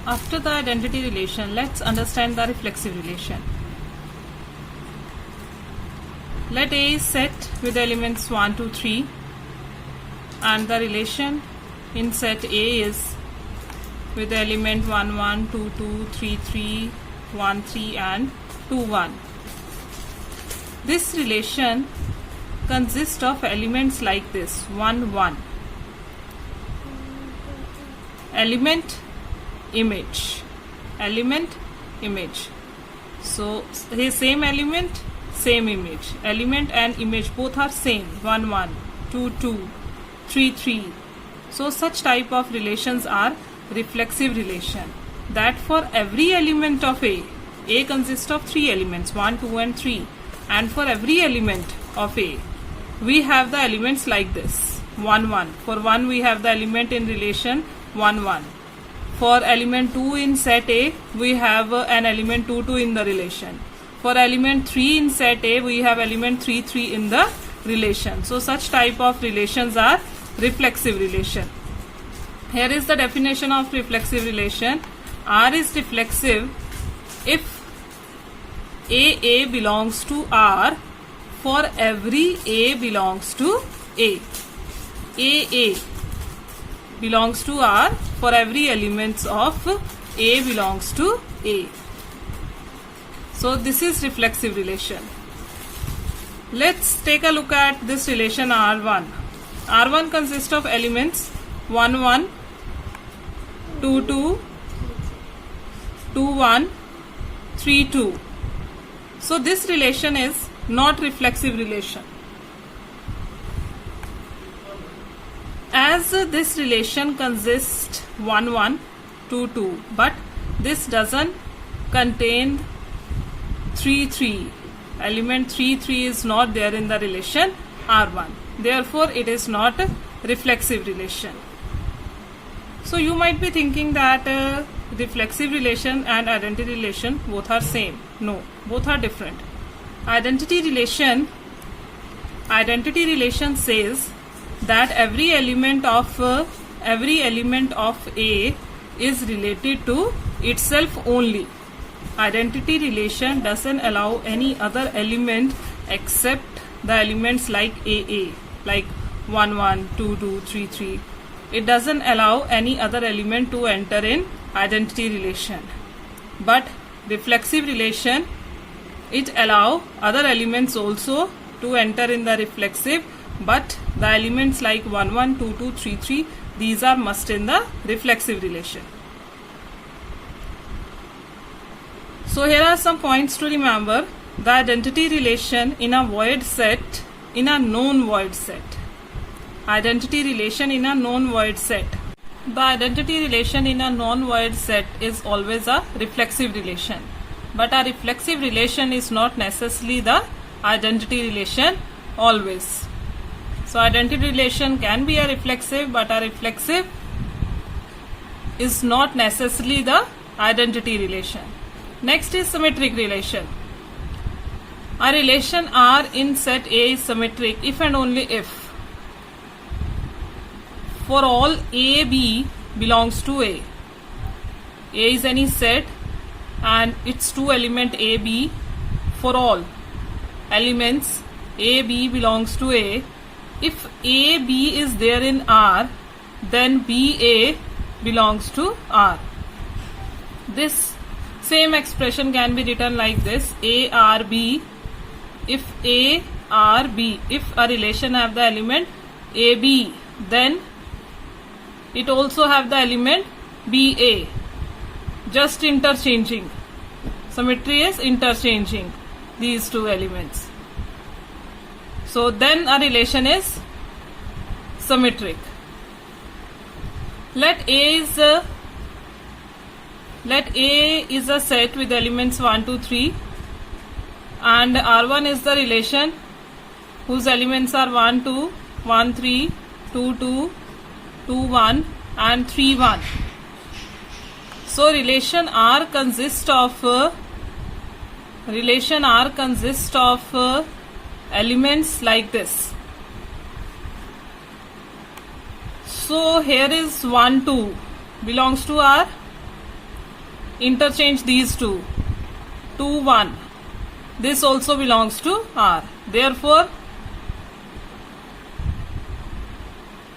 After the identity relation, let's understand the reflexive relation. Let A is set with elements 1, 2, 3, and the relation in set A is with the element 1, 1, 2, 2, 3, 3, 1, 3 and 2, 1. This relation consists of elements like this: 1, 1, element, image, element, image. So same element, same image. Element and image both are same: 1, 1, 2, 2, 3, 3. So such type of relations are reflexive relation. That for every element of A consists of 3 elements: 1, 2 and 3. And for every element of A, we have the elements like this: 1, 1. For 1 we have the element in relation 1, 1. For element 2 in set A, we have an element 2, 2 in the relation. For element 3 in set A, we have element 3, 3 in the relation. So such type of relations are reflexive relation. Here is the definition of reflexive relation. R is reflexive if A belongs to R for every A belongs to A. A belongs to R for every elements of A belongs to A. So this is reflexive relation. Let's take a look at this relation R1. R1 consists of elements 1, 1, 2, 2, 2, 1, 3, 2. So this relation is not reflexive relation. As this relation consists 1, 1, 2, 2, but this doesn't contain 3, 3. Element 3, 3 is not there in the relation R1. Therefore, it is not a reflexive relation. So you might be thinking that reflexive relation and identity relation both are same. No, both are different. Identity relation says that every element of A is related to itself only. Identity relation doesn't allow any other element except the elements like AA, like 1, 1, 2, 2, 3, 3. It doesn't allow any other element to enter in identity relation. But reflexive relation, it allow other elements also to enter in the reflexive, but the elements like 1, 1, 2, 2, 3, 3, these are must in the reflexive relation. So here are some points to remember. The identity relation in a void set, in a known void set. Identity relation in a known void set. The identity relation in a non-void set is always a reflexive relation. But a reflexive relation is not necessarily the identity relation always. So identity relation can be a reflexive, but a reflexive is not necessarily the identity relation. Next is symmetric relation. A relation R in set A is symmetric if and only if for all A, B belongs to A. A is any set and its two element A, B. For all elements A, B belongs to A. If A, B is there in R, then B, A belongs to R. This same expression can be written like this: A, R, B. If A, R, B, if a relation have the element A, B, then it also have the element B, A. Just interchanging. Symmetry is interchanging these two elements. So then a relation is symmetric. Let A is a set with elements 1, 2, 3, and R1 is the relation whose elements are 1, 2, 1, 3, 2, 2, 2, 1 and 3, 1. So relation R consists of elements like this. So here is 1, 2 belongs to R. interchange these two. 2, 1. This also belongs to R. Therefore,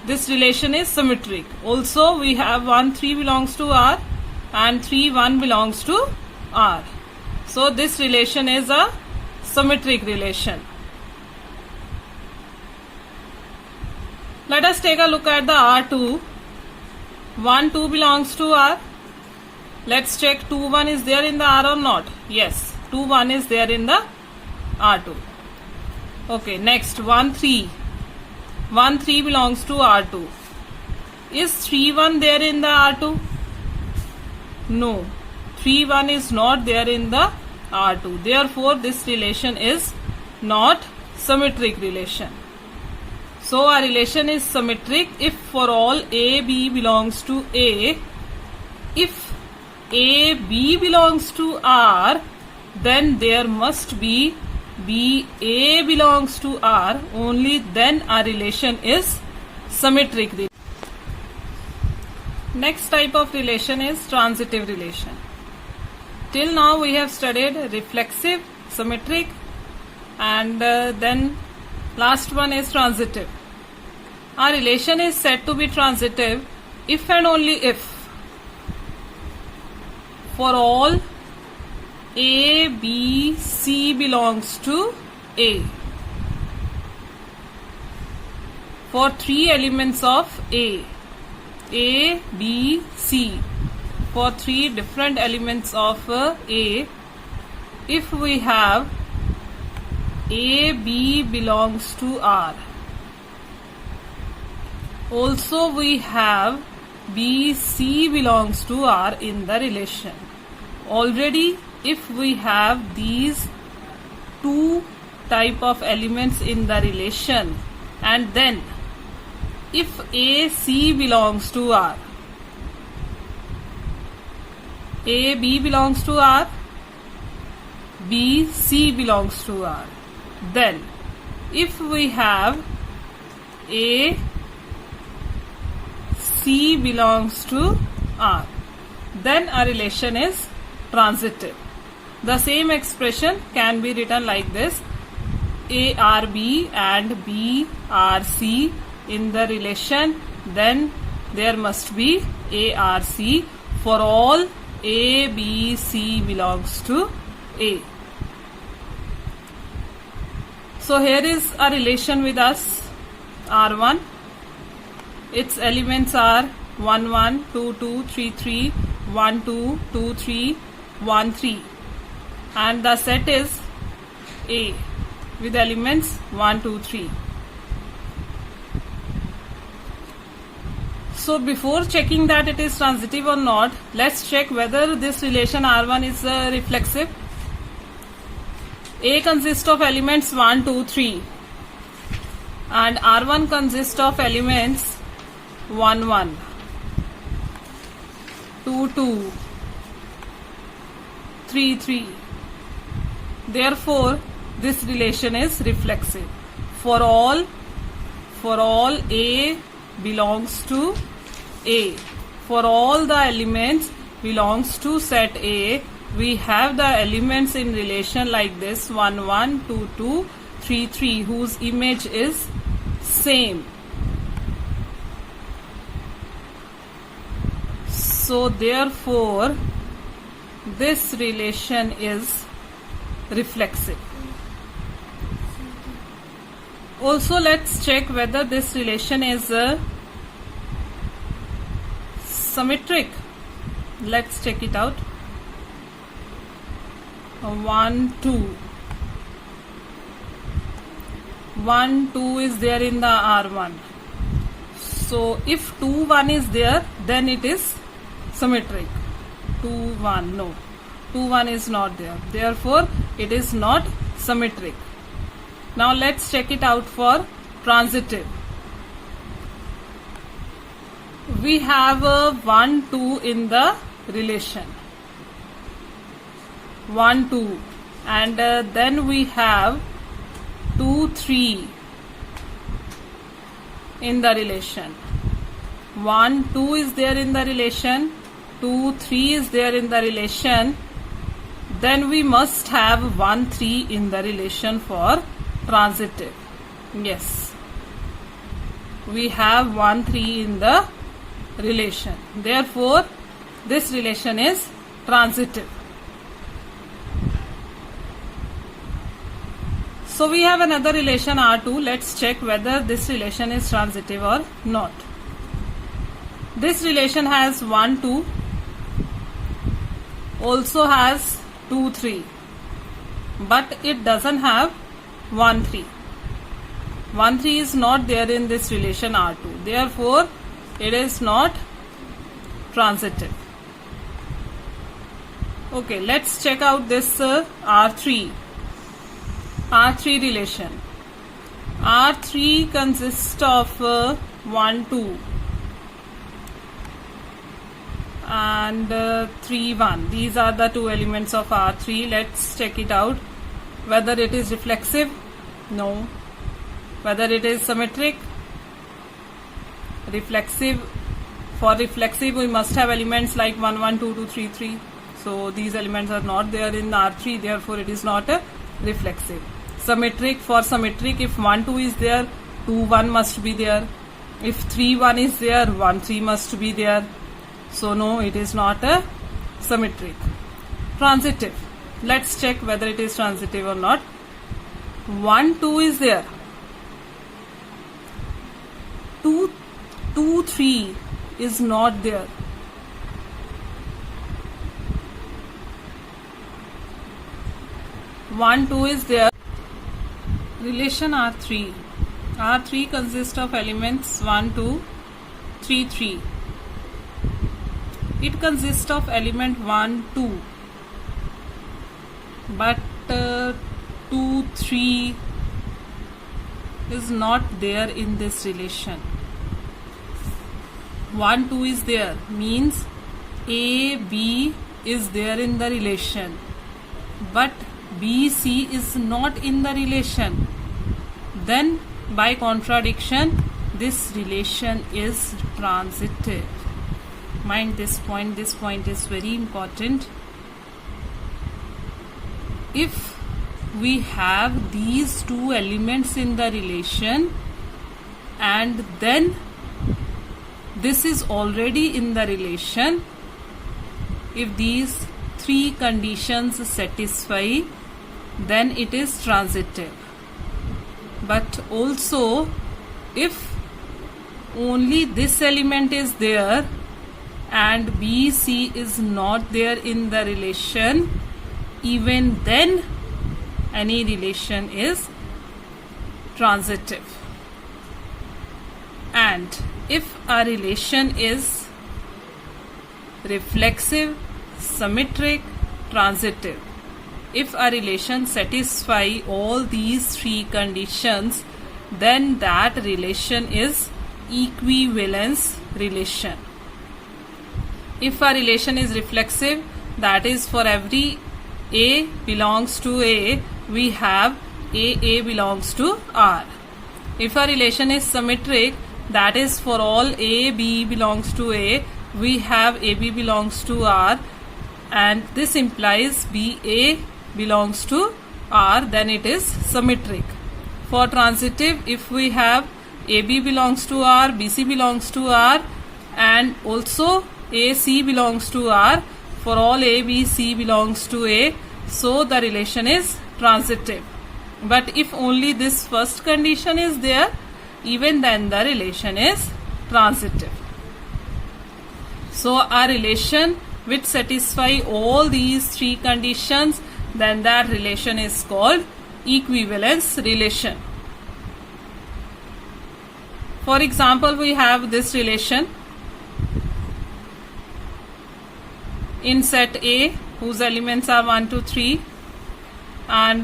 this relation is symmetric. Also, we have 1, 3 belongs to R and 3, 1 belongs to R. So, this relation is a symmetric relation. Let us take a look at the R2. 1, 2 belongs to R. Let's check 2, 1 is there in the R or not. Yes, 2, 1 is there in the R2. Okay, next 1, 3. 1, 3 belongs to R2. Is 3, 1 there in the R2? No, 3, 1 is not there in the R2. Therefore, this relation is not symmetric relation. So, our relation is symmetric if for all A, B belongs to A. If A, B belongs to R, then there must be B, A belongs to R. Only then our relation is symmetric. Next type of relation is transitive relation. Till now we have studied reflexive, symmetric, and then last one is transitive. Our relation is said to be transitive if and only if for all A, B, C belongs to A. For 3 elements of A, B, C. For 3 different elements of A, if we have A, B belongs to R. Also we have B, C belongs to R in the relation. Already if we have these 2 type of elements in the relation, and then if A, C belongs to R, A, B belongs to R, B, C belongs to R, then if we have A, C belongs to R, then our relation is transitive. The same expression can be written like this: A R B and B R C in the relation, then there must be A R C for all A, B, C belongs to A. So here is a relation with us, R1. Its elements are 1, 1, 2, 2, 3, 3, 1, 2, 2, 3, 1, 3. And the set is A with elements 1, 2, 3. So before checking that it is transitive or not, let's check whether this relation R1 is reflexive. A consists of elements 1, 2, 3 and R1 consists of elements 1, 1, 2, 2, 3, 3. Therefore, this relation is reflexive. For all A belongs to A. For all the elements belongs to set A, we have the elements in relation like this: 1, 1, 2, 2, 3, 3, whose image is same. So therefore, this relation is reflexive. Also, let's check whether this relation is symmetric. Let's check it out. 1, 2. 1, 2 is there in the R1. So if 2, 1 is there, then it is symmetric. 2, 1, no. 2, 1 is not there. Therefore, it is not symmetric. Now let's check it out for transitive. We have a 1, 2 in the relation. 1, 2. And then we have 2, 3 in the relation. 1, 2 is there in the relation. 2, 2, 3 is there in the relation, then we must have 1, 3 in the relation for transitive. Yes, we have 1, 3 in the relation. Therefore, this relation is transitive. So we have another relation R2. Let's check whether this relation is transitive or not. This relation has 1, 2, also has 2, 3, but it doesn't have 1, 3. 1, 3 is not there in this relation R2. Therefore, it is not transitive. Okay, let's check out this R3. R3 relation. R3 consists of 1, 2 and 3, 1. These are the two elements of R3. Let's check it out. Whether it is reflexive? No. Whether it is symmetric? Reflexive. For reflexive, we must have elements like 1, 1, 2, 2, 3, 3. So these elements are not there in R3. Therefore, it is not a reflexive. Symmetric. For symmetric, if 1, 2 is there, 2, 1 must be there. If 3, 1 is there, 1, 3 must be there. So no, it is not a symmetric. Transitive. Let's check whether it is transitive or not. 1, 2 is there. 2, 3 is not there. One, 2 is there. Relation R3. R3 consists of elements 1, 2, 3, 3. It consists of element 1, 2. But 2, 3 is not there in this relation. 1, 2 is there, means A, B is there in the relation. But B, C is not in the relation. Then by contradiction, this relation is transitive. Mind this point is very important. If we have these two elements in the relation and then this is already in the relation, if these three conditions satisfy, then it is transitive. But also, if only this element is there and B, C is not there in the relation, even then any relation is transitive. And if a relation is reflexive, symmetric, transitive, if a relation satisfies all these three conditions, then that relation is equivalence relation. If a relation is reflexive, that is for every A belongs to A, we have A belongs to R. If a relation is symmetric, that is for all A, B belongs to A, we have AB belongs to R, and this implies BA belongs to R, then it is symmetric. For transitive, if we have AB belongs to R, BC belongs to R, and also AC belongs to R, for all A, B, C belongs to A, so the relation is transitive. But if only this first condition is there, even then the relation is transitive. So a relation which satisfy all these three conditions, then that relation is called equivalence relation. For example, we have this relation in set A whose elements are 1, 2, 3, and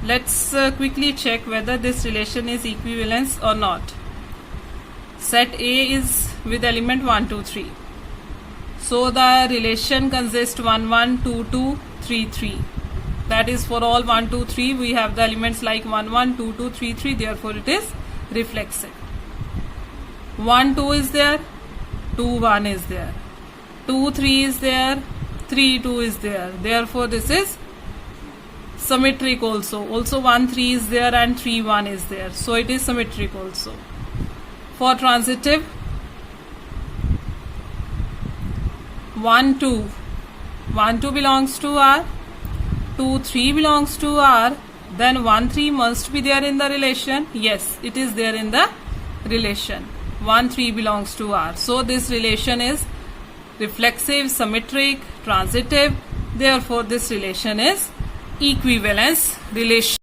let's quickly check whether this relation is equivalence or not. Set A is with element 1, 2, 3. So the relation consists 1, 1, 2, 2, 3, 3. That is for all 1, 2, 3 we have the elements like 1, 1, 2, 2, 3, 3. Therefore it is reflexive. 1, 2 is there, 2, 1 is there. 2 3 is there, 3 2 is there, therefore this is symmetric also. Also 1 3 is there and 3 1 is there, so it is symmetric also. For transitive, 1 2, 1 2 belongs to R, 2 3 belongs to R, then 1 3 must be there in the relation. Yes, it is there in the relation. 1 3 belongs to R, so this relation is reflexive, symmetric, transitive, therefore this relation is equivalence relation.